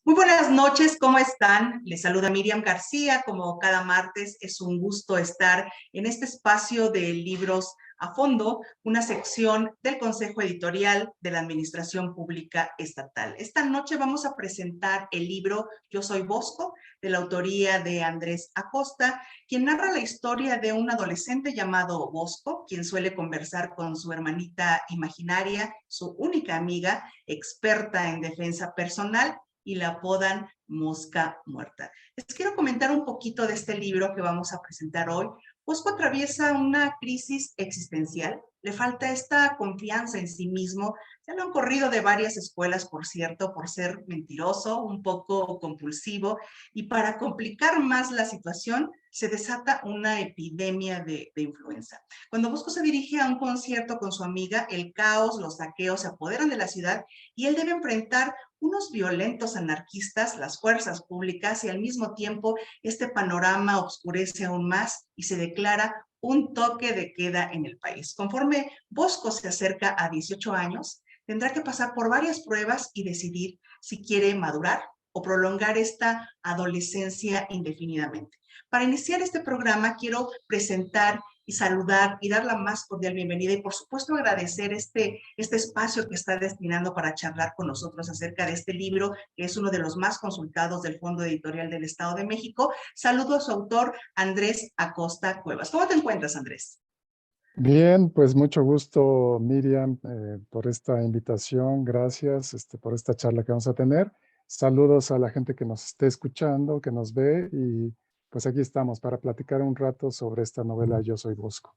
Muy buenas noches, ¿cómo están? Les saluda Miriam García. Como cada martes, es un gusto estar en este espacio de libros a fondo, una sección del Consejo Editorial de la Administración Pública Estatal. Esta noche vamos a presentar el libro Yo soy Bosco, de la autoría de Andrés Acosta, quien narra la historia de un adolescente llamado Bosco, quien suele conversar con su hermanita imaginaria, su única amiga, experta en defensa personal, y la apodan Mosca Muerta. Les quiero comentar un poquito de este libro que vamos a presentar hoy. Bosco atraviesa una crisis existencial, le falta esta confianza en sí mismo. Ya lo han corrido de varias escuelas, por cierto, por ser mentiroso, un poco compulsivo, y para complicar más la situación, se desata una epidemia de influenza. Cuando Bosco se dirige a un concierto con su amiga, el caos, los saqueos se apoderan de la ciudad y él debe enfrentar unos violentos anarquistas, las fuerzas públicas, y al mismo tiempo este panorama oscurece aún más y se declara un toque de queda en el país. Conforme Bosco se acerca a 18 años, tendrá que pasar por varias pruebas y decidir si quiere madurar o prolongar esta adolescencia indefinidamente. Para iniciar este programa quiero presentar y saludar y dar la más cordial bienvenida y por supuesto agradecer este espacio que está destinando para charlar con nosotros acerca de este libro, que es uno de los más consultados del Fondo Editorial del Estado de México. Saludo a su autor, Andrés Acosta Cuevas. ¿Cómo te encuentras, Andrés? Bien, pues mucho gusto, Miriam, por esta invitación. Gracias, por esta charla que vamos a tener. Saludos a la gente que nos esté escuchando, que nos ve y pues aquí estamos para platicar un rato sobre esta novela Yo soy Bosco.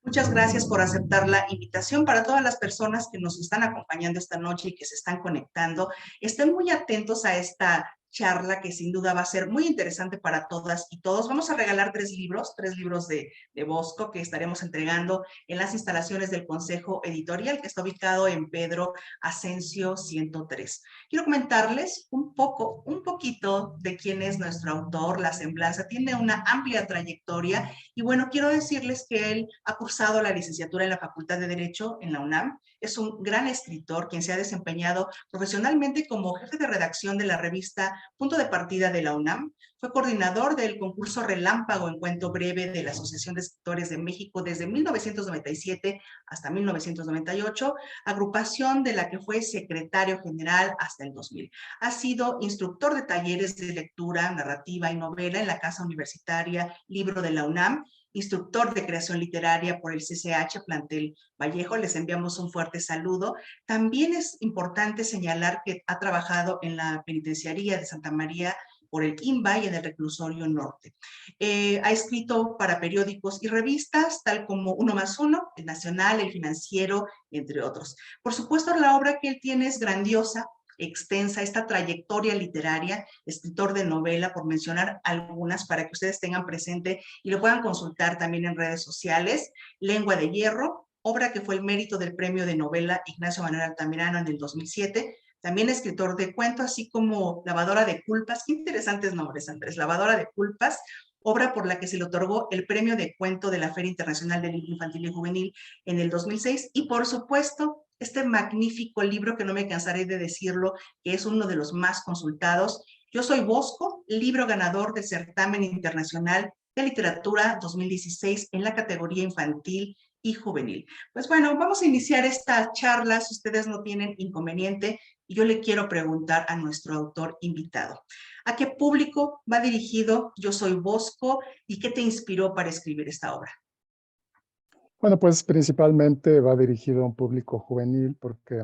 Muchas gracias por aceptar la invitación. Para todas las personas que nos están acompañando esta noche y que se están conectando, estén muy atentos a esta charla que sin duda va a ser muy interesante para todas y todos. Vamos a regalar tres libros de Bosco que estaremos entregando en las instalaciones del Consejo Editorial, que está ubicado en Pedro Asensio 103. Quiero comentarles un poquito de quién es nuestro autor. La semblanza tiene una amplia trayectoria y bueno, quiero decirles que él ha cursado la licenciatura en la Facultad de Derecho en la UNAM. Es un gran escritor quien se ha desempeñado profesionalmente como jefe de redacción de la revista Punto de Partida de la UNAM. Fue coordinador del concurso Relámpago en Cuento Breve de la Asociación de Escritores de México desde 1997 hasta 1998, agrupación de la que fue secretario general hasta el 2000. Ha sido instructor de talleres de lectura, narrativa y novela en la Casa Universitaria Libro de la UNAM, instructor de creación literaria por el CCH Plantel Vallejo. Les enviamos un fuerte saludo. También es importante señalar que ha trabajado en la penitenciaría de Santa María por el INBA y en el Reclusorio Norte. Ha escrito para periódicos y revistas, tal como Uno más Uno, El Nacional, El Financiero, entre otros. Por supuesto, la obra que él tiene es grandiosa, extensa, esta trayectoria literaria, escritor de novela, por mencionar algunas para que ustedes tengan presente y lo puedan consultar también en redes sociales. Lengua de Hierro, obra que fue el mérito del premio de novela Ignacio Manuel Altamirano en el 2007. También escritor de cuento, así como Lavadora de Culpas. Qué interesantes nombres, Andrés. Lavadora de Culpas, obra por la que se le otorgó el premio de cuento de la Feria Internacional del Libro Infantil y Juvenil en el 2006. Y por supuesto, este magnífico libro, que no me cansaré de decirlo, que es uno de los más consultados, Yo soy Bosco, libro ganador del Certamen Internacional de Literatura 2016 en la categoría infantil y juvenil. Pues bueno, vamos a iniciar esta charla, si ustedes no tienen inconveniente, y yo le quiero preguntar a nuestro autor invitado, ¿a qué público va dirigido Yo soy Bosco y qué te inspiró para escribir esta obra? Bueno, pues principalmente va dirigido a un público juvenil porque,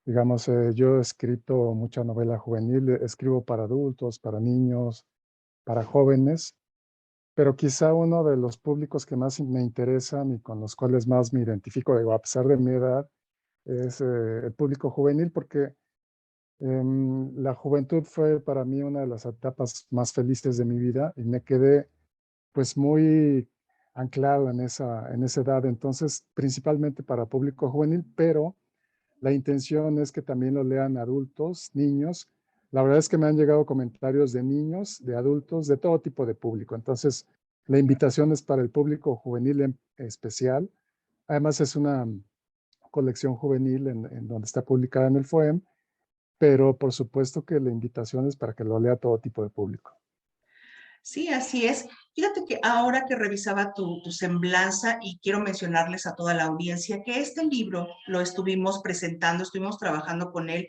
digamos, yo he escrito mucha novela juvenil, escribo para adultos, para niños, para jóvenes. Pero quizá uno de los públicos que más me interesan y con los cuales más me identifico, digo, a pesar de mi edad, es el público juvenil, porque la juventud fue para mí una de las etapas más felices de mi vida y me quedé pues muy anclado en esa edad. Entonces, principalmente para público juvenil, pero la intención es que también lo lean adultos, niños. La verdad es que me han llegado comentarios de niños, de adultos, de todo tipo de público. Entonces, la invitación es para el público juvenil en especial. Además, es una colección juvenil en donde está publicada en el FOEM. pero por supuesto que la invitación es para que lo lea todo tipo de público. Sí, así es. Fíjate que ahora que revisaba tu semblanza y quiero mencionarles a toda la audiencia que este libro lo estuvimos presentando, estuvimos trabajando con él,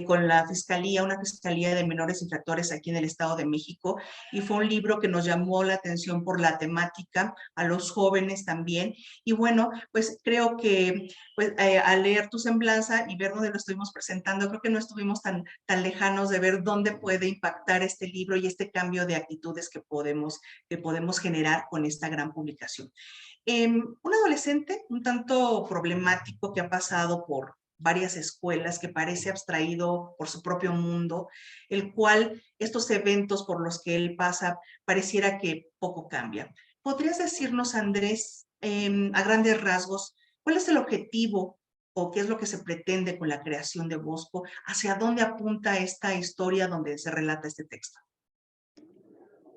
con la Fiscalía, una Fiscalía de Menores Infractores aquí en el Estado de México, y fue un libro que nos llamó la atención por la temática, a los jóvenes también. Y bueno, pues creo que pues, al leer tu semblanza y ver dónde lo estuvimos presentando, creo que no estuvimos tan lejanos de ver dónde puede impactar este libro y este cambio de actitudes que podemos generar con esta gran publicación. Un adolescente un tanto problemático que ha pasado por varias escuelas, que parece abstraído por su propio mundo, el cual estos eventos por los que él pasa pareciera que poco cambia. ¿Podrías decirnos, Andrés, a grandes rasgos, cuál es el objetivo o qué es lo que se pretende con la creación de Bosco? ¿Hacia dónde apunta esta historia donde se relata este texto?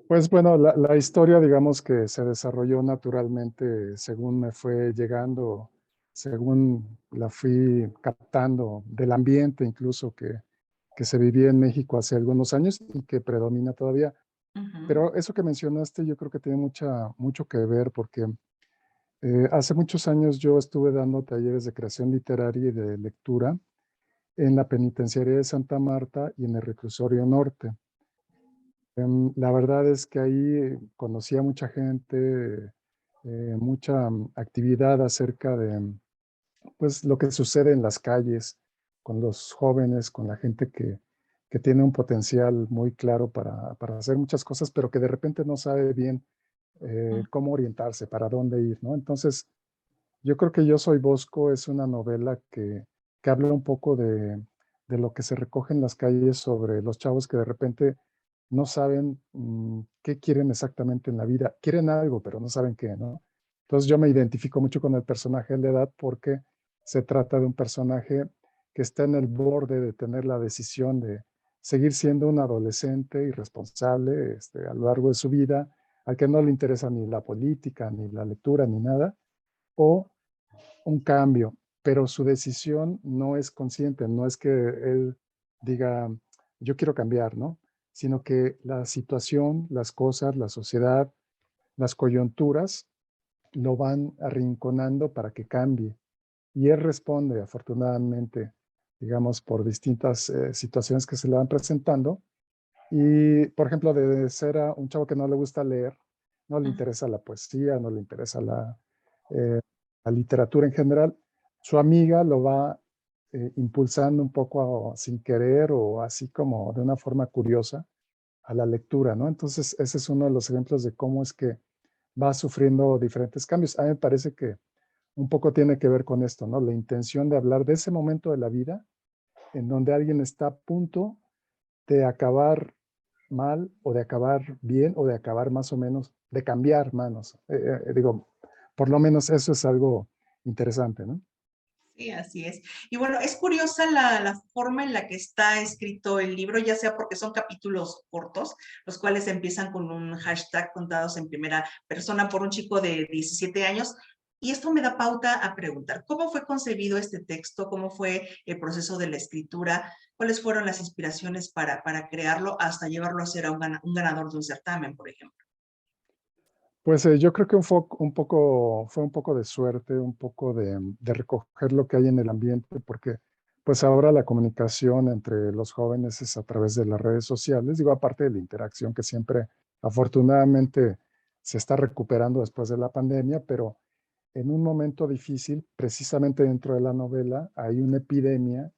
Pues bueno, la historia, digamos que se desarrolló naturalmente según me fue llegando, según la fui captando del ambiente incluso que se vivía en México hace algunos años y que predomina todavía. Uh -huh. Pero eso que mencionaste yo creo que tiene mucho que ver porque hace muchos años yo estuve dando talleres de creación literaria y de lectura en la penitenciaría de Santa Marta y en el reclusorio norte. La verdad es que ahí conocí a mucha gente, mucha actividad acerca de pues, lo que sucede en las calles con los jóvenes, con la gente que tiene un potencial muy claro para hacer muchas cosas, pero que de repente no sabe bien cómo orientarse, para dónde ir, ¿no? Entonces, yo creo que Yo soy Bosco es una novela que habla un poco de lo que se recoge en las calles sobre los chavos que de repente no saben qué quieren exactamente en la vida. Quieren algo, pero no saben qué, ¿no? Entonces yo me identifico mucho con el personaje de la edad porque se trata de un personaje que está en el borde de tener la decisión de seguir siendo un adolescente irresponsable a lo largo de su vida, al que no le interesa ni la política, ni la lectura, ni nada, o un cambio, pero su decisión no es consciente, no es que él diga, yo quiero cambiar, ¿no? Sino que la situación, las cosas, la sociedad, las coyunturas lo van arrinconando para que cambie. Y él responde, afortunadamente, digamos, por distintas situaciones que se le van presentando. Y, por ejemplo, de ser a un chavo que no le gusta leer, no le interesa la poesía, no le interesa eh, la literatura en general, su amiga lo va impulsando un poco sin querer o así como de una forma curiosa a la lectura, ¿no? Entonces, ese es uno de los ejemplos de cómo es que va sufriendo diferentes cambios. A mí me parece que un poco tiene que ver con esto, ¿no? La intención de hablar de ese momento de la vida en donde alguien está a punto de acabar mal o de acabar bien o de acabar más o menos, de cambiar manos. Digo, por lo menos eso es algo interesante, ¿no? Sí, así es. Y bueno, es curiosa la forma en la que está escrito el libro, ya sea porque son capítulos cortos, los cuales empiezan con un hashtag contados en primera persona por un chico de 17 años. Y esto me da pauta a preguntar, ¿cómo fue concebido este texto? ¿Cómo fue el proceso de la escritura? ¿Cuáles fueron las inspiraciones para crearlo hasta llevarlo a ser a un ganador de un certamen, por ejemplo? Pues yo creo que fue un poco de suerte, un poco de recoger lo que hay en el ambiente, porque pues ahora la comunicación entre los jóvenes es a través de las redes sociales, digo, aparte de la interacción que siempre afortunadamente se está recuperando después de la pandemia, pero en un momento difícil, precisamente dentro de la novela, hay una epidemia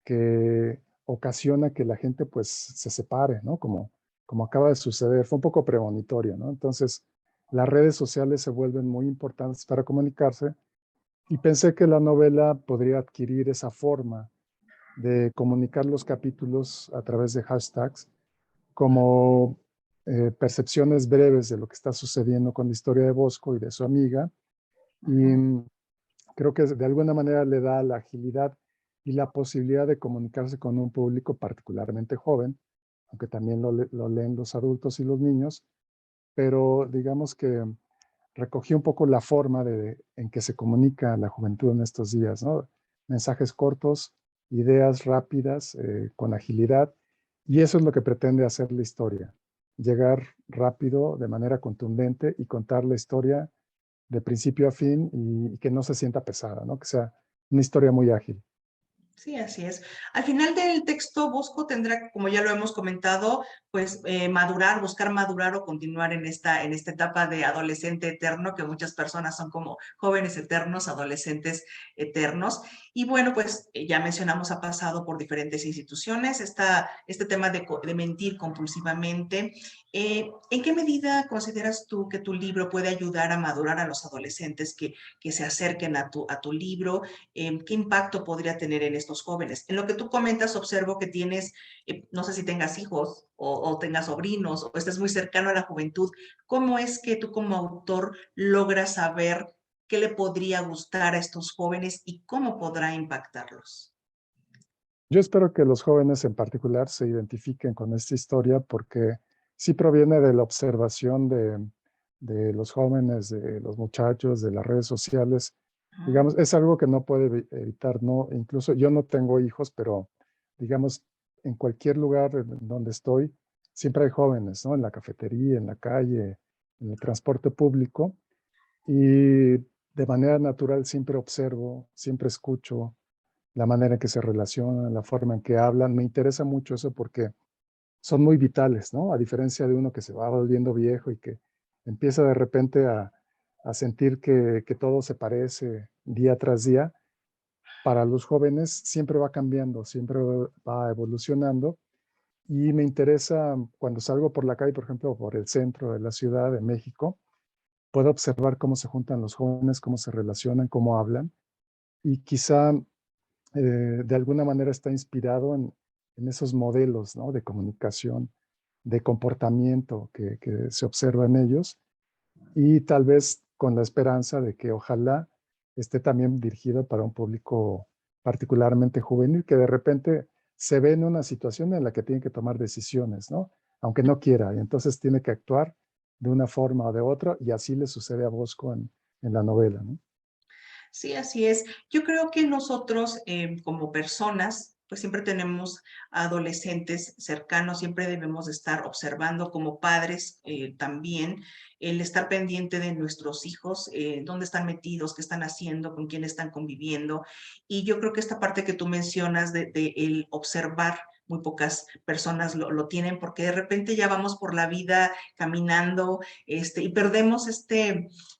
que ocasiona que la gente pues se separe, ¿no? Como acaba de suceder, fue un poco premonitorio, ¿no? Entonces, las redes sociales se vuelven muy importantes para comunicarse y pensé que la novela podría adquirir esa forma de comunicar los capítulos a través de hashtags como percepciones breves de lo que está sucediendo con la historia de Bosco y de su amiga. Y creo que de alguna manera le da la agilidad y la posibilidad de comunicarse con un público particularmente joven, aunque también lo leen los adultos y los niños, pero digamos que recogí un poco la forma en que se comunica la juventud en estos días, ¿no? Mensajes cortos, ideas rápidas, con agilidad, y eso es lo que pretende hacer la historia, llegar rápido, de manera contundente y contar la historia de principio a fin y que no se sienta pesada, ¿no? Que sea una historia muy ágil. Sí, así es. Al final del texto, Bosco tendrá, como ya lo hemos comentado, pues madurar, buscar madurar o continuar en esta etapa de adolescente eterno, que muchas personas son como jóvenes eternos, adolescentes eternos. Y bueno, pues ya mencionamos, ha pasado por diferentes instituciones, este tema de mentir compulsivamente. ¿En qué medida consideras tú que tu libro puede ayudar a madurar a los adolescentes que se acerquen a tu libro? ¿Qué impacto podría tener en estos jóvenes? En lo que tú comentas, observo que tienes, no sé si tengas hijos o tengas sobrinos o estés muy cercano a la juventud. ¿Cómo es que tú como autor logras saber qué le podría gustar a estos jóvenes y cómo podrá impactarlos? Yo espero que los jóvenes en particular se identifiquen con esta historia porque sí proviene de la observación de los jóvenes, de los muchachos, de las redes sociales. Digamos, es algo que no puede evitar, ¿no? Incluso yo no tengo hijos, pero digamos, en cualquier lugar en donde estoy, siempre hay jóvenes, ¿no? En la cafetería, en la calle, en el transporte público. Y de manera natural siempre observo, siempre escucho la manera en que se relacionan, la forma en que hablan. Me interesa mucho eso porque son muy vitales, ¿no? A diferencia de uno que se va volviendo viejo y que empieza de repente a sentir que todo se parece día tras día. Para los jóvenes siempre va cambiando, siempre va evolucionando. Y me interesa cuando salgo por la calle, por ejemplo, por el centro de la Ciudad de México, puedo observar cómo se juntan los jóvenes, cómo se relacionan, cómo hablan. Y quizá de alguna manera está inspirado en esos modelos, ¿no? De comunicación, de comportamiento que se observa en ellos y tal vez con la esperanza de que ojalá esté también dirigido para un público particularmente juvenil que de repente se ve en una situación en la que tiene que tomar decisiones, ¿no? Aunque no quiera, y entonces tiene que actuar de una forma o de otra, y así le sucede a Bosco en la novela, ¿no? Sí, así es. Yo creo que nosotros como personas, pues siempre tenemos adolescentes cercanos, siempre debemos de estar observando como padres también, el estar pendiente de nuestros hijos, dónde están metidos, qué están haciendo, con quién están conviviendo. Y yo creo que esta parte que tú mencionas de el observar, muy pocas personas lo tienen porque de repente ya vamos por la vida caminando y perdemos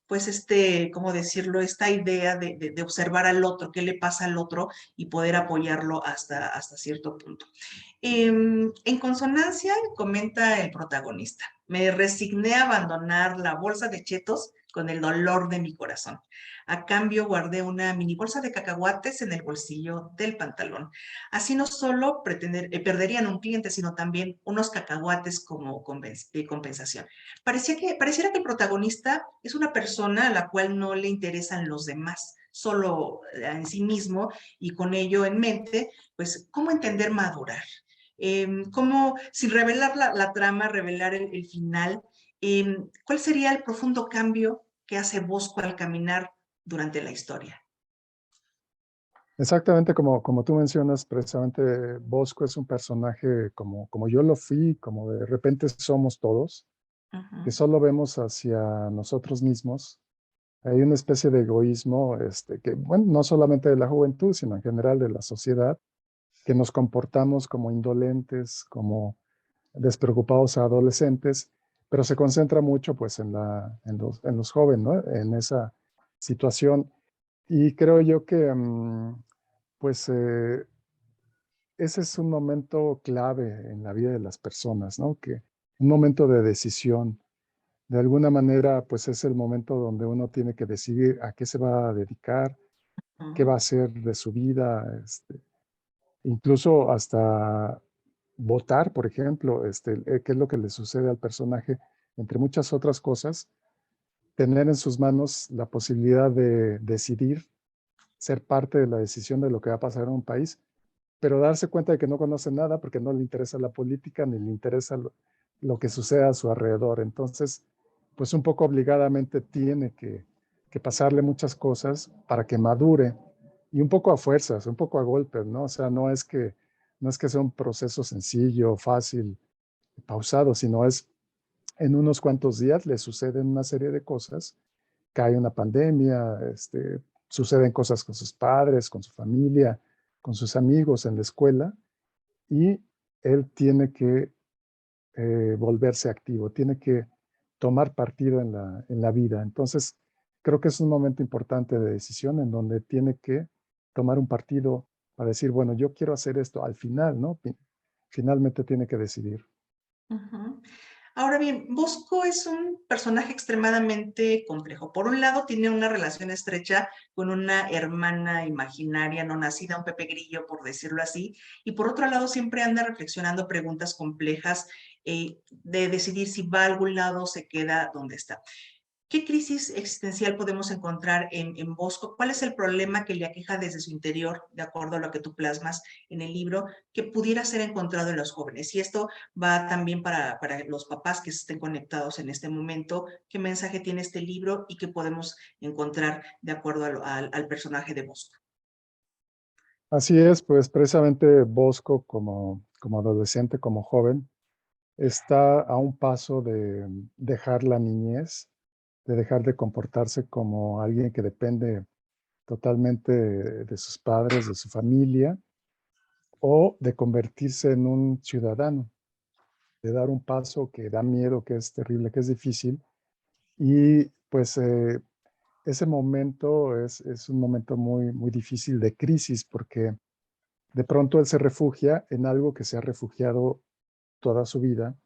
pues ¿cómo decirlo? Esta idea de observar al otro, qué le pasa al otro y poder apoyarlo hasta cierto punto. En consonancia, comenta el protagonista, me resigné a abandonar la bolsa de chetos con el dolor de mi corazón. A cambio, guardé una mini bolsa de cacahuates en el bolsillo del pantalón. Así no solo perderían un cliente, sino también unos cacahuates como compensación. Pareciera que el protagonista es una persona a la cual no le interesan los demás, solo en sí mismo y con ello en mente, pues, ¿cómo entender madurar? Cómo, sin revelar la trama, revelar el final, ¿cuál sería el profundo cambio que hace Bosco al caminar durante la historia? Exactamente como tú mencionas, precisamente Bosco es un personaje como yo lo fui, como de repente somos todos, que Ujú, solo vemos hacia nosotros mismos. Hay una especie de egoísmo, que, bueno, no solamente de la juventud, sino en general de la sociedad, que nos comportamos como indolentes, como despreocupados adolescentes, pero se concentra mucho pues en los jóvenes, ¿no? En esa situación. Y creo yo que pues ese es un momento clave en la vida de las personas, ¿no? Que un momento de decisión. De alguna manera, pues es el momento donde uno tiene que decidir a qué se va a dedicar, qué ujú, va a hacer de su vida, incluso hasta votar, por ejemplo, qué es lo que le sucede al personaje, entre muchas otras cosas, tener en sus manos la posibilidad de decidir, ser parte de la decisión de lo que va a pasar en un país, pero darse cuenta de que no conoce nada porque no le interesa la política ni le interesa lo que sucede a su alrededor. Entonces, pues un poco obligadamente tiene que pasarle muchas cosas para que madure y un poco a fuerzas, un poco a golpes, ¿no? O sea, no es que sea un proceso sencillo, fácil, pausado, sino es en unos cuantos días le suceden una serie de cosas, cae una pandemia, suceden cosas con sus padres, con su familia, con sus amigos en la escuela, y él tiene que volverse activo, tiene que tomar partido en la vida. Entonces, creo que es un momento importante de decisión en donde tiene que tomar un partido para decir, bueno, yo quiero hacer esto al final, ¿no? Finalmente tiene que decidir. Ujú. Ahora bien, Bosco es un personaje extremadamente complejo. Por un lado, tiene una relación estrecha con una hermana imaginaria no nacida, un Pepe Grillo, por decirlo así, y por otro lado, siempre anda reflexionando preguntas complejas de decidir si va a algún lado o se queda donde está. ¿Qué crisis existencial podemos encontrar en Bosco? ¿Cuál es el problema que le aqueja desde su interior, de acuerdo a lo que tú plasmas en el libro, que pudiera ser encontrado en los jóvenes? Y esto va también para los papás que estén conectados en este momento. ¿Qué mensaje tiene este libro y qué podemos encontrar de acuerdo al personaje de Bosco? Así es, pues precisamente Bosco como adolescente, como joven, está a un paso de dejar la niñez, de dejar de comportarse como alguien que depende totalmente de sus padres, de su familia, o de convertirse en un ciudadano, de dar un paso que da miedo, que es terrible, que es difícil. Y pues ese momento es un momento muy, muy difícil de crisis porque de pronto él se refugia en algo que se ha refugiado toda su vida,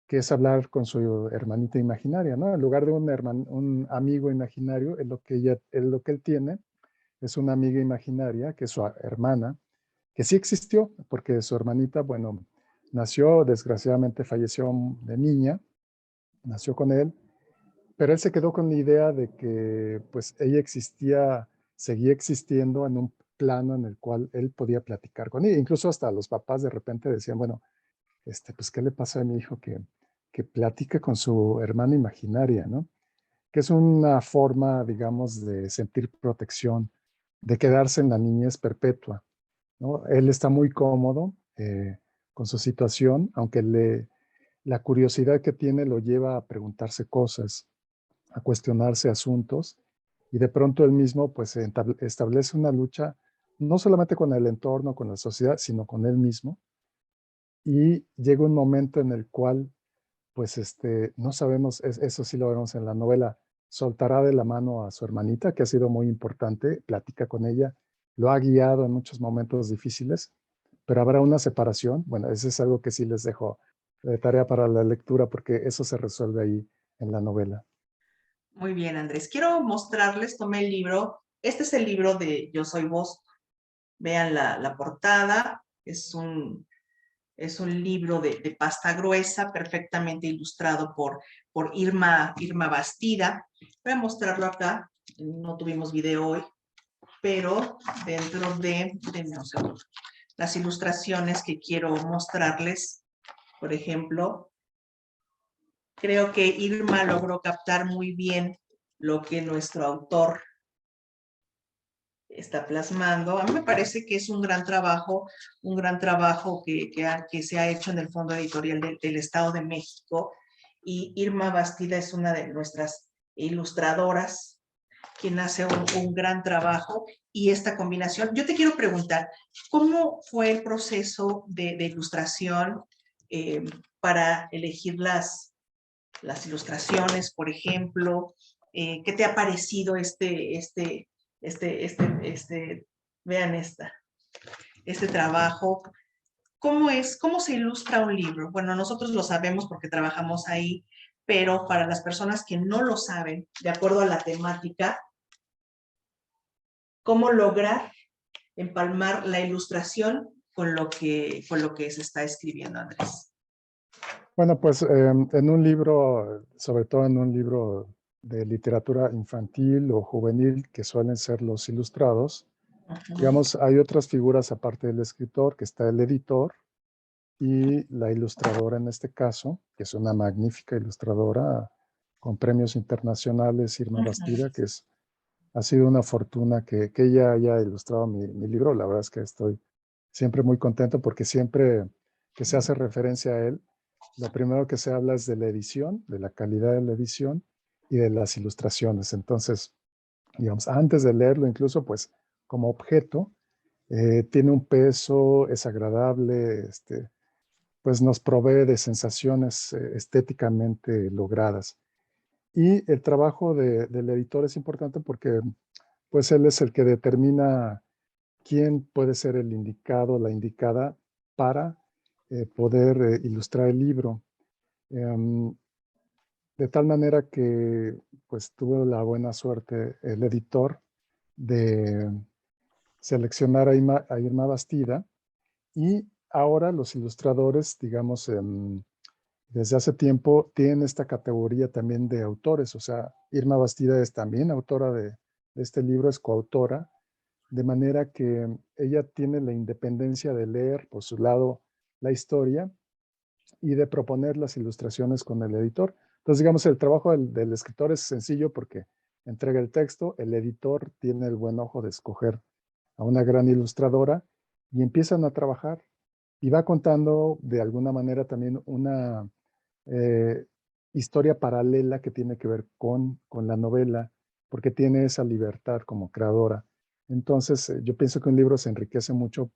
que es hablar con su hermanita imaginaria, ¿no? En lugar de un amigo imaginario, lo que él tiene es una amiga imaginaria, que es su hermana, que sí existió, porque su hermanita, bueno, nació, desgraciadamente falleció de niña, nació con él, pero él se quedó con la idea de que pues ella existía, seguía existiendo en un plano en el cual él podía platicar con ella. Incluso hasta los papás de repente decían, bueno, pues, ¿qué le pasa a mi hijo que platica con su hermana imaginaria, ¿no? Que es una forma, digamos, de sentir protección, de quedarse en la niñez perpetua, ¿no? Él está muy cómodo con su situación, aunque la curiosidad que tiene lo lleva a preguntarse cosas, a cuestionarse asuntos, y de pronto él mismo pues establece una lucha no solamente con el entorno, con la sociedad, sino con él mismo, y llega un momento en el cual pues no sabemos, eso sí lo vemos en la novela, soltará de la mano a su hermanita, que ha sido muy importante, platica con ella, lo ha guiado en muchos momentos difíciles, pero habrá una separación. Bueno, eso es algo que sí les dejo de tarea para la lectura, porque eso se resuelve ahí en la novela. Muy bien, Andrés. Quiero mostrarles, tomé el libro. Este es el libro de Yo Soy Bosco. Vean la portada. Es un libro de pasta gruesa, perfectamente ilustrado por Irma Bastida. Voy a mostrarlo acá. No tuvimos video hoy, pero dentro denme un segundo, las ilustraciones que quiero mostrarles, por ejemplo, creo que Irma logró captar muy bien lo que nuestro autor está plasmando. A mí me parece que es un gran trabajo que se ha hecho en el Fondo Editorial del Estado de México. Y Irma Bastida es una de nuestras ilustradoras, quien hace un gran trabajo. Y esta combinación, yo te quiero preguntar, ¿cómo fue el proceso de ilustración eh, para elegir las ilustraciones, por ejemplo? ¿Qué te ha parecido vean este trabajo? ¿Cómo se ilustra un libro? Bueno, nosotros lo sabemos porque trabajamos ahí, pero para las personas que no lo saben, de acuerdo a la temática, ¿cómo lograr empalmar la ilustración con lo que se está escribiendo, Andrés? Bueno, pues en un libro, sobre todo en un libro de literatura infantil o juvenil, que suelen ser los ilustrados, Ujú. digamos, hay otras figuras aparte del escritor, que está el editor y la ilustradora en este caso, que es una magnífica ilustradora con premios internacionales, Irma Ujú. Bastida, que es ha sido una fortuna que ella haya ilustrado mi libro. La verdad es que estoy siempre muy contento porque siempre que se hace referencia a él, lo primero que se habla es de la edición, de la calidad de la edición y de las ilustraciones. Entonces, digamos, antes de leerlo, incluso pues como objeto, tiene un peso, es agradable, pues nos provee de sensaciones estéticamente logradas. Y el trabajo del editor es importante porque pues él es el que determina quién puede ser el indicado, la indicada para poder ilustrar el libro. Em, de tal manera que pues tuvo la buena suerte el editor de seleccionar a Irma Bastida y ahora los ilustradores, digamos, desde hace tiempo tienen esta categoría también de autores. O sea, Irma Bastida es también autora de este libro, es coautora, de manera que ella tiene la independencia de leer por su lado la historia y de proponer las ilustraciones con el editor. Entonces, digamos, el trabajo del escritor es sencillo porque entrega el texto, el editor tiene el buen ojo de escoger a una gran ilustradora y empiezan a trabajar y va contando de alguna manera también una eh, historia paralela que tiene que ver con la novela, porque tiene esa libertad como creadora. Entonces, yo pienso que un libro se enriquece mucho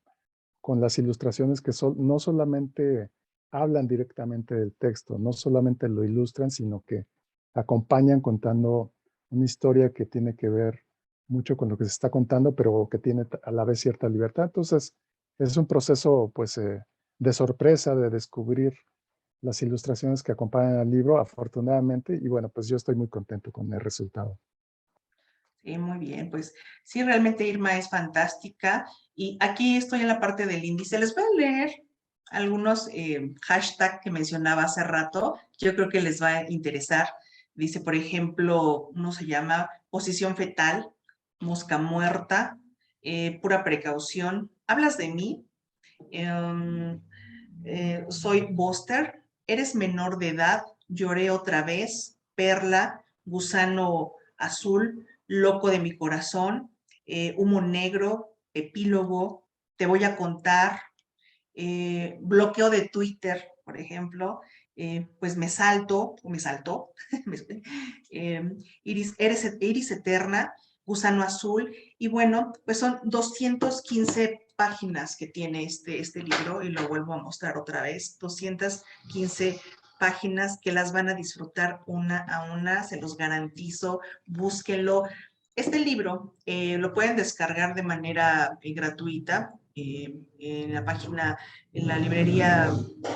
con las ilustraciones que no solamente hablan directamente del texto, no solamente lo ilustran, sino que acompañan contando una historia que tiene que ver mucho con lo que se está contando, pero que tiene a la vez cierta libertad. Entonces, es un proceso pues de sorpresa, de descubrir las ilustraciones que acompañan al libro, afortunadamente, y bueno, pues yo estoy muy contento con el resultado. Sí, muy bien, pues sí, realmente Irma es fantástica y aquí estoy en la parte del índice. Les voy a leer algunos hashtags que mencionaba hace rato, yo creo que les va a interesar. Dice, por ejemplo, uno se llama posición fetal, mosca muerta, pura precaución. ¿Hablas de mí? Em, soy Buster, eres menor de edad, lloré otra vez, Perla, gusano azul, loco de mi corazón, humo negro, epílogo, te voy a contar, bloqueo de Twitter, por ejemplo, pues me salto, o me saltó, Iris Eterna, Gusano Azul, y bueno, pues son 215 páginas que tiene este libro, y lo vuelvo a mostrar otra vez, 215 páginas que las van a disfrutar una a una, se los garantizo, búsquenlo. Este libro lo pueden descargar de manera gratuita en la página, en la librería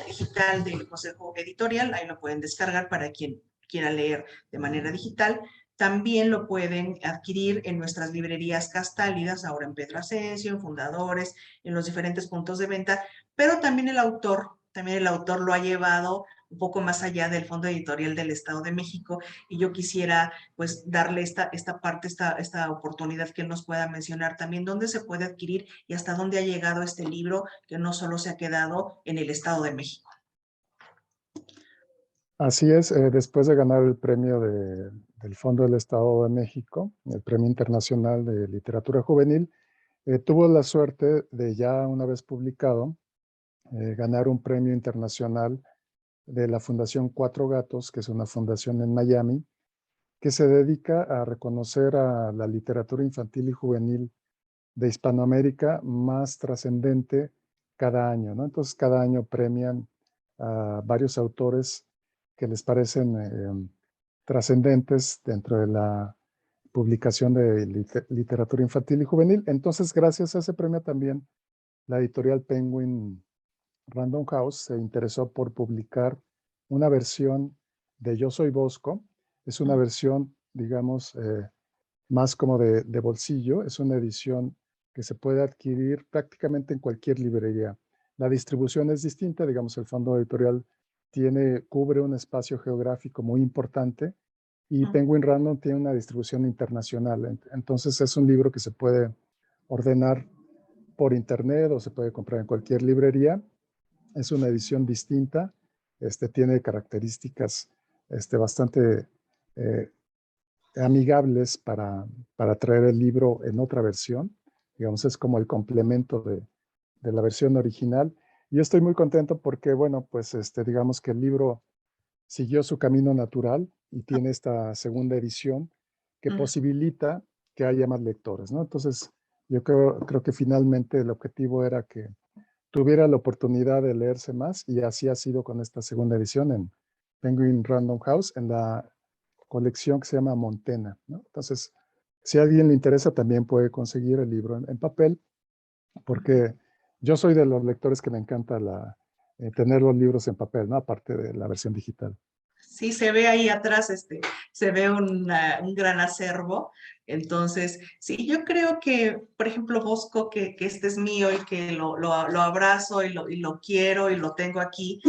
digital del Consejo Editorial, ahí lo pueden descargar para quien quiera leer de manera digital. También lo pueden adquirir en nuestras librerías Castálidas, ahora en Pedro Asensio, en Fundadores, en los diferentes puntos de venta, pero también el autor lo ha llevado un poco más allá del Fondo Editorial del Estado de México, y yo quisiera pues darle esta parte, esta oportunidad que nos pueda mencionar también dónde se puede adquirir y hasta dónde ha llegado este libro que no solo se ha quedado en el Estado de México. Así es, después de ganar el premio del Fondo del Estado de México, el Premio Internacional de Literatura Juvenil, tuvo la suerte de ya una vez publicado, ganar un premio internacional de la Fundación Cuatro Gatos, que es una fundación en Miami, que se dedica a reconocer a la literatura infantil y juvenil de Hispanoamérica más trascendente cada año, ¿no? Entonces, cada año premian a varios autores que les parecen trascendentes dentro de la publicación de literatura infantil y juvenil. Entonces, gracias a ese premio también, la editorial Penguin Random House se interesó por publicar una versión de Yo Soy Bosco. Es una versión, digamos, más como de bolsillo. Es una edición que se puede adquirir prácticamente en cualquier librería. La distribución es distinta, digamos, el fondo editorial cubre un espacio geográfico muy importante y Penguin Random tiene una distribución internacional. Entonces es un libro que se puede ordenar por internet o se puede comprar en cualquier librería. Es una edición distinta, tiene características bastante eh, amigables para traer el libro en otra versión. Digamos, es como el complemento de la versión original. Y yo estoy muy contento porque, bueno, pues digamos que el libro siguió su camino natural y tiene esta segunda edición que Ujú. posibilita que haya más lectores, ¿no? Entonces, yo creo que finalmente el objetivo era que tuviera la oportunidad de leerse más y así ha sido con esta segunda edición en Penguin Random House, en la colección que se llama Montena, ¿no? Entonces, si a alguien le interesa, también puede conseguir el libro en papel, porque yo soy de los lectores que me encanta tener los libros en papel, ¿no? Aparte de la versión digital. Sí, se ve ahí atrás, se ve un gran acervo. Entonces, sí, yo creo que, por ejemplo, Bosco, que este es mío y que lo abrazo y lo quiero y lo tengo aquí,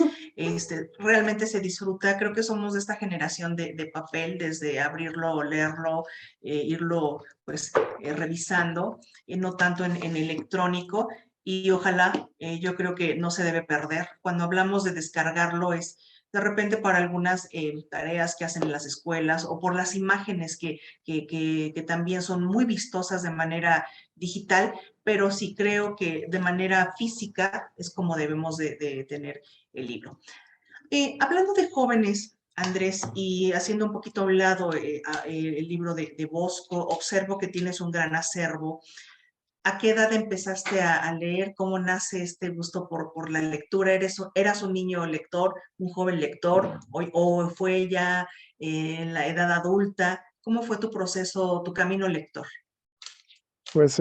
realmente se disfruta. Creo que somos de esta generación de papel, desde abrirlo, leerlo, irlo pues revisando, no tanto en electrónico. Y ojalá, yo creo que no se debe perder. Cuando hablamos de descargarlo es de repente para algunas tareas que hacen en las escuelas o por las imágenes que también son muy vistosas de manera digital, pero sí creo que de manera física es como debemos de tener el libro. Hablando de jóvenes, Andrés, y haciendo un poquito a un lado el libro de Bosco, observo que tienes un gran acervo. ¿A qué edad empezaste a leer? ¿Cómo nace este gusto por la lectura? ¿Eras un niño lector, un joven lector, o fue ya en la edad adulta? ¿Cómo fue tu proceso, tu camino lector? Pues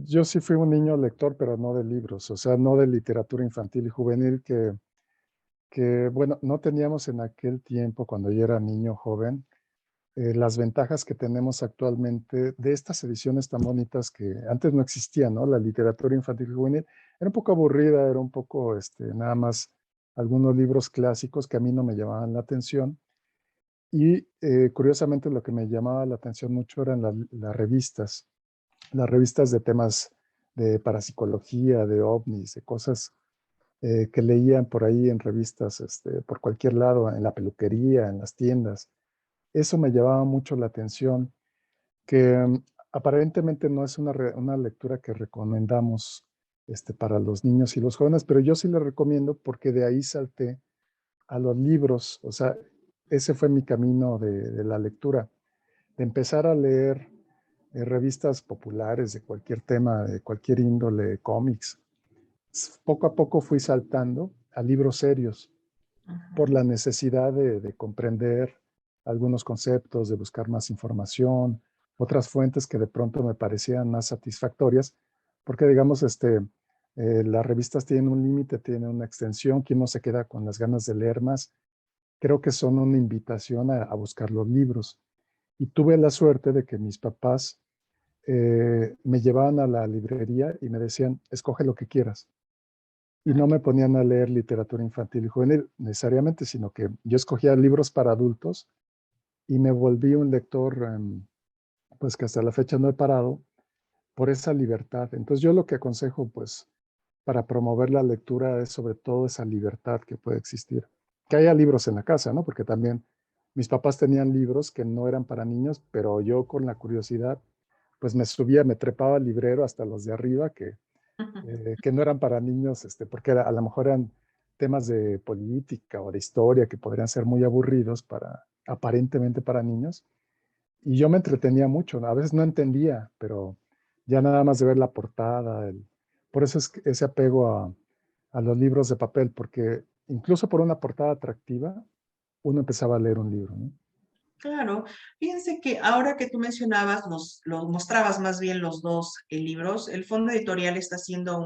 yo sí fui un niño lector, pero no de libros, o sea, no de literatura infantil y juvenil, bueno, no teníamos en aquel tiempo, cuando yo era niño joven, las ventajas que tenemos actualmente de estas ediciones tan bonitas que antes no existían, ¿no? La literatura infantil y juvenil era un poco aburrida, era un poco, nada más algunos libros clásicos que a mí no me llamaban la atención. Y curiosamente lo que me llamaba la atención mucho eran las revistas de temas de parapsicología, de ovnis, de cosas que leían por ahí en revistas, por cualquier lado, en la peluquería, en las tiendas. Eso me llamaba mucho la atención, que aparentemente no es una lectura que recomendamos para los niños y los jóvenes, pero yo sí le recomiendo porque de ahí salté a los libros, o sea, ese fue mi camino de la lectura, de empezar a leer revistas populares de cualquier tema, de cualquier índole, cómics. Poco a poco fui saltando a libros serios por Ujú. la necesidad de comprender algunos conceptos, de buscar más información, otras fuentes que de pronto me parecían más satisfactorias, porque digamos, las revistas tienen un límite, tienen una extensión, que uno se queda con las ganas de leer más. Creo que son una invitación a buscar los libros. Y tuve la suerte de que mis papás me llevaban a la librería y me decían, escoge lo que quieras. Y no me ponían a leer literatura infantil y juvenil necesariamente, sino que yo escogía libros para adultos y me volví un lector, pues que hasta la fecha no he parado, por esa libertad. Entonces yo lo que aconsejo, pues, para promover la lectura es sobre todo esa libertad que puede existir. Que haya libros en la casa, ¿no? Porque también mis papás tenían libros que no eran para niños, pero yo con la curiosidad, pues me subía, me trepaba al librero hasta los de arriba, que no eran para niños, porque a lo mejor eran temas de política o de historia que podrían ser muy aburridos aparentemente para niños. Y yo me entretenía mucho, ¿no? A veces no entendía, pero ya nada más de ver la portada, por eso es ese apego a los libros de papel, porque incluso por una portada atractiva, uno empezaba a leer un libro, ¿no? Claro, fíjense que ahora que tú mencionabas, los mostrabas más bien los dos libros, el fondo editorial está haciendo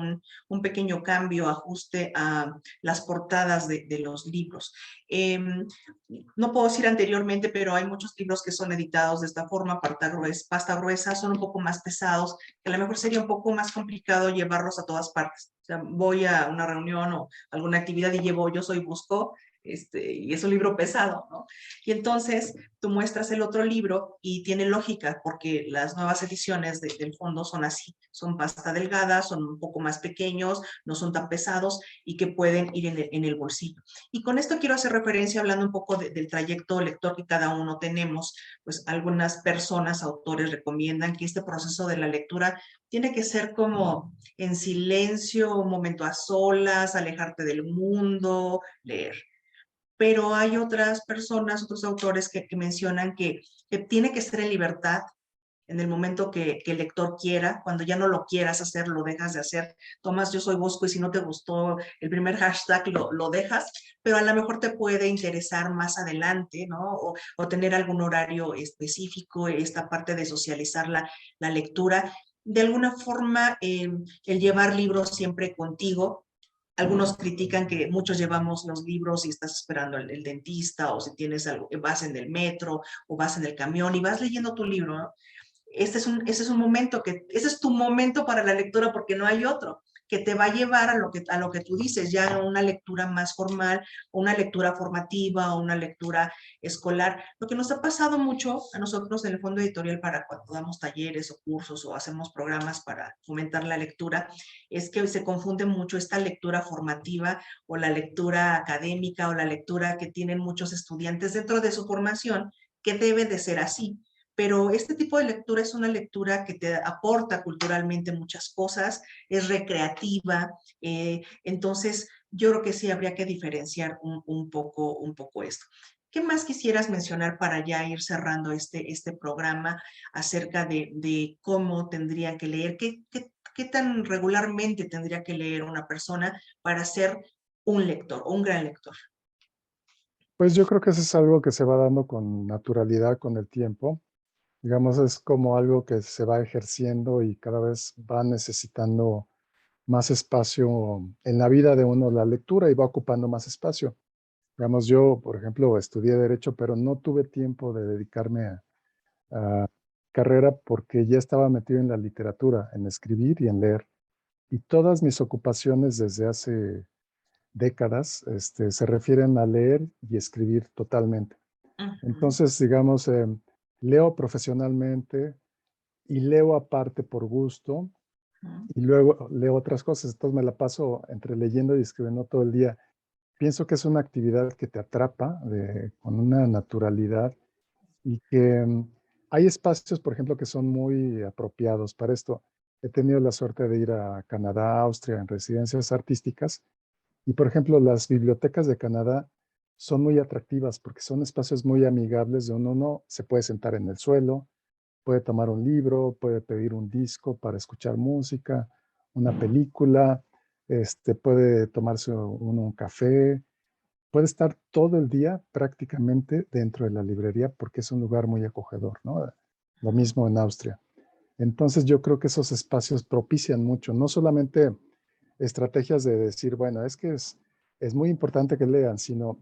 un pequeño cambio, ajuste a las portadas de los libros. No puedo decir anteriormente, pero hay muchos libros que son editados de esta forma, pasta gruesa, son un poco más pesados, que a lo mejor sería un poco más complicado llevarlos a todas partes. O sea, voy a una reunión o alguna actividad y yo busco y es un libro pesado, ¿no? Y entonces tú muestras el otro libro y tiene lógica porque las nuevas ediciones del fondo son así, son pasta delgada, son un poco más pequeños, no son tan pesados y que pueden ir en el bolsillo. Y con esto quiero hacer referencia, hablando un poco del trayecto lector que cada uno tenemos, pues algunas personas, autores recomiendan que este proceso de la lectura tiene que ser como en silencio, un momento a solas, alejarte del mundo, leer. Pero hay otras personas, otros autores que mencionan que tiene que ser en libertad, en el momento que el lector quiera, cuando ya no lo quieras hacer, lo dejas de hacer. Tomás, yo soy Bosco y si no te gustó el primer hashtag, lo dejas, pero a lo mejor te puede interesar más adelante, ¿no? O tener algún horario específico, esta parte de socializar la lectura. De alguna forma, el llevar libros siempre contigo. Algunos critican que muchos llevamos los libros y estás esperando el dentista, o si tienes algo, vas en el metro o vas en el camión y vas leyendo tu libro, ¿no? Ese es un momento ese es tu momento para la lectura porque no hay otro que te va a llevar a lo que tú dices, ya una lectura más formal, una lectura formativa, o una lectura escolar. Lo que nos ha pasado mucho a nosotros en el Fondo Editorial para cuando damos talleres o cursos o hacemos programas para fomentar la lectura, es que se confunde mucho esta lectura formativa o la lectura académica o la lectura que tienen muchos estudiantes dentro de su formación, que debe de ser así, pero este tipo de lectura es una lectura que te aporta culturalmente muchas cosas, es recreativa, entonces yo creo que sí habría que diferenciar un poco esto. ¿Qué más quisieras mencionar para ya ir cerrando este programa acerca de cómo tendría que leer? ¿Qué tan regularmente tendría que leer una persona para ser un lector o un gran lector? Pues yo creo que eso es algo que se va dando con naturalidad con el tiempo. Digamos, es como algo que se va ejerciendo y cada vez va necesitando más espacio en la vida de uno la lectura y va ocupando más espacio. Digamos, yo, por ejemplo, estudié derecho, pero no tuve tiempo de dedicarme a carrera porque ya estaba metido en la literatura, en escribir y en leer. Y todas mis ocupaciones desde hace décadas, se refieren a leer y escribir totalmente. Ujú, Entonces, digamos, leo profesionalmente y leo aparte por gusto ujú. y luego leo otras cosas. Entonces me la paso entre leyendo y escribiendo todo el día. Pienso que es una actividad que te atrapa con una naturalidad y que hay espacios, por ejemplo, que son muy apropiados para esto. He tenido la suerte de ir a Canadá, Austria, en residencias artísticas y, por ejemplo, las bibliotecas de Canadá son muy atractivas porque son espacios muy amigables donde uno se puede sentar en el suelo, puede tomar un libro, puede pedir un disco para escuchar música, una película, puede tomarse uno un café, puede estar todo el día prácticamente dentro de la librería porque es un lugar muy acogedor, ¿no? Lo mismo en Austria. Entonces yo creo que esos espacios propician mucho, no solamente estrategias de decir, bueno, es que es muy importante que lean, sino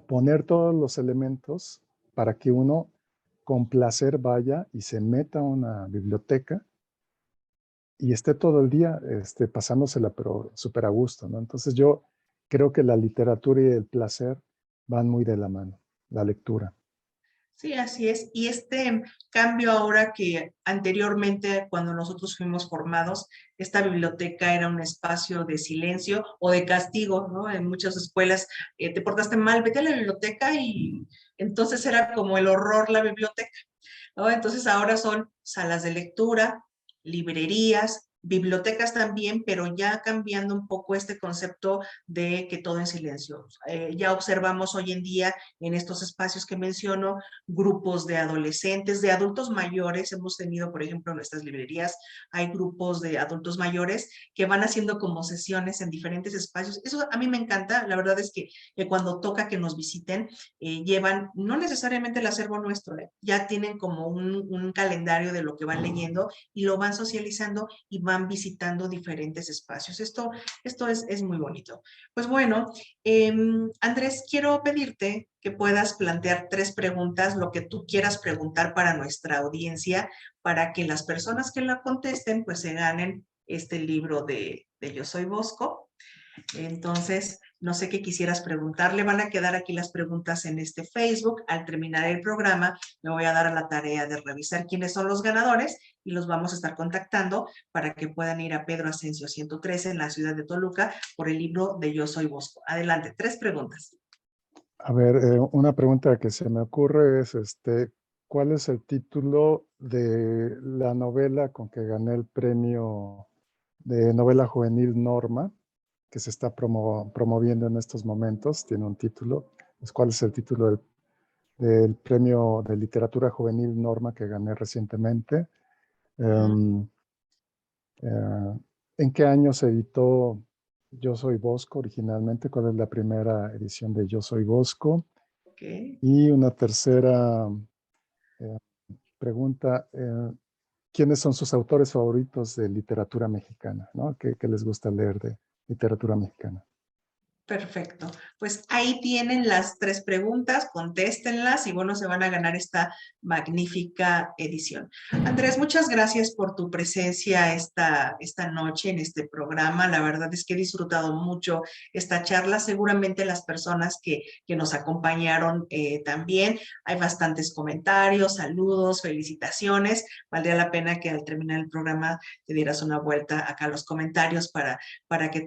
poner todos los elementos para que uno con placer vaya y se meta a una biblioteca y esté todo el día pasándosela, pero súper a gusto, ¿no? Entonces yo creo que la literatura y el placer van muy de la mano, la lectura. Sí, así es. Y este cambio ahora que anteriormente, cuando nosotros fuimos formados, esta biblioteca era un espacio de silencio o de castigo, ¿no? En muchas escuelas, te portaste mal, vete a la biblioteca y entonces era como el horror la biblioteca, ¿no? Entonces ahora son salas de lectura, librerías, bibliotecas también, pero ya cambiando un poco este concepto de que todo en silencio. Ya observamos hoy en día en estos espacios que menciono grupos de adolescentes, de adultos mayores. Hemos tenido, por ejemplo, en nuestras librerías, hay grupos de adultos mayores que van haciendo como sesiones en diferentes espacios. Eso a mí me encanta. La verdad es que cuando toca que nos visiten, llevan no necesariamente el acervo nuestro, ya tienen como un calendario de lo que van leyendo y lo van socializando y van visitando diferentes espacios. Esto es muy bonito. Pues bueno, Andrés, quiero pedirte que puedas plantear 3 preguntas, lo que tú quieras preguntar para nuestra audiencia, para que las personas que la contesten, pues se ganen este libro de Yo Soy Bosco. Entonces, No sé qué quisieras preguntarle. Van a quedar aquí las preguntas en este Facebook. Al terminar el programa, me voy a dar a la tarea de revisar quiénes son los ganadores y los vamos a estar contactando para que puedan ir a Pedro Ascencio 113 en la ciudad de Toluca por el libro de Yo Soy Bosco. Adelante, 3 preguntas. A ver, una pregunta que se me ocurre es, ¿cuál es el título de la novela con que gané el premio de novela juvenil Norma, que se está promoviendo en estos momentos? Tiene un título. Pues, ¿cuál es el título del premio de literatura juvenil Norma que gané recientemente? Em, ¿En qué año se editó Yo Soy Bosco originalmente? ¿Cuál es la primera edición de Yo Soy Bosco? Okay. Y una tercera eh, pregunta, ¿quiénes son sus autores favoritos de literatura mexicana? ¿No? ¿Qué les gusta leer de literatura mexicana? Perfecto. Pues ahí tienen las 3 preguntas, contéstenlas y bueno, se van a ganar esta magnífica edición. Andrés, muchas gracias por tu presencia esta noche en este programa. La verdad es que he disfrutado mucho esta charla. Seguramente las personas que nos acompañaron también. Hay bastantes comentarios, saludos, felicitaciones. Valdría la pena que al terminar el programa te dieras una vuelta acá a los comentarios para que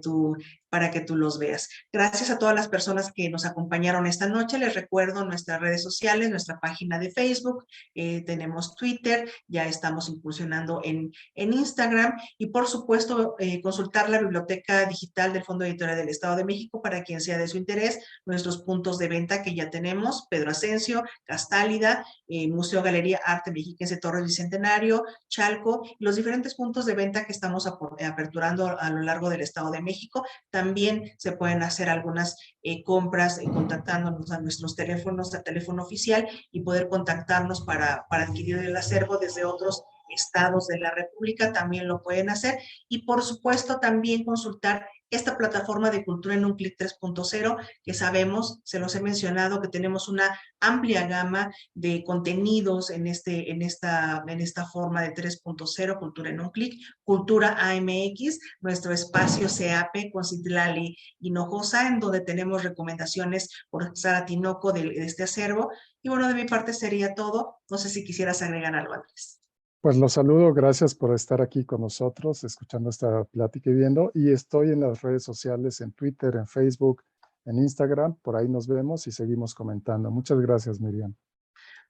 tú los veas. Gracias a todas las personas que nos acompañaron esta noche. Les recuerdo nuestras redes sociales, nuestra página de Facebook, tenemos Twitter, ya estamos incursionando en Instagram y por supuesto consultar la biblioteca digital del Fondo Editorial del Estado de México para quien sea de su interés, nuestros puntos de venta que ya tenemos, Pedro Ascencio, Castálida, Museo Galería Arte Mexiquense Torres Bicentenario, Chalco, los diferentes puntos de venta que estamos aperturando a lo largo del Estado de México. También se pueden hacer algunas compras contactándonos a nuestros teléfonos, al teléfono oficial y poder contactarnos para adquirir el acervo desde otros estados de la República, también lo pueden hacer. Y por supuesto también consultar esta plataforma de Cultura en un Clic 3.0, que sabemos, se los he mencionado, que tenemos una amplia gama de contenidos en esta forma de 3.0, Cultura en un Clic, Cultura AMX, nuestro espacio CAP con Citlali Hinojosa, en donde tenemos recomendaciones por Sara Tinoco de este acervo. Y bueno, de mi parte sería todo. No sé si quisieras agregar algo, Andrés. Pues los saludo, gracias por estar aquí con nosotros, escuchando esta plática y viendo. Y estoy en las redes sociales, en Twitter, en Facebook, en Instagram. Por ahí nos vemos y seguimos comentando. Muchas gracias, Miriam.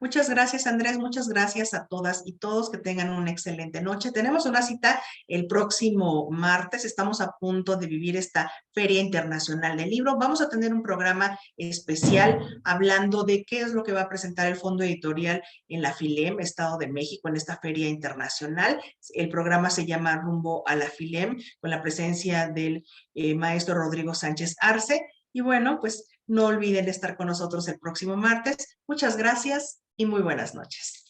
Muchas gracias, Andrés. Muchas gracias a todas y todos. Que tengan una excelente noche. Tenemos una cita el próximo martes. Estamos a punto de vivir esta Feria Internacional del Libro. Vamos a tener un programa especial hablando de qué es lo que va a presentar el Fondo Editorial en la FILEM, Estado de México, en esta Feria Internacional. El programa se llama Rumbo a la FILEM, con la presencia del maestro Rodrigo Sánchez Arce. Y bueno, pues no olviden estar con nosotros el próximo martes. Muchas gracias y muy buenas noches.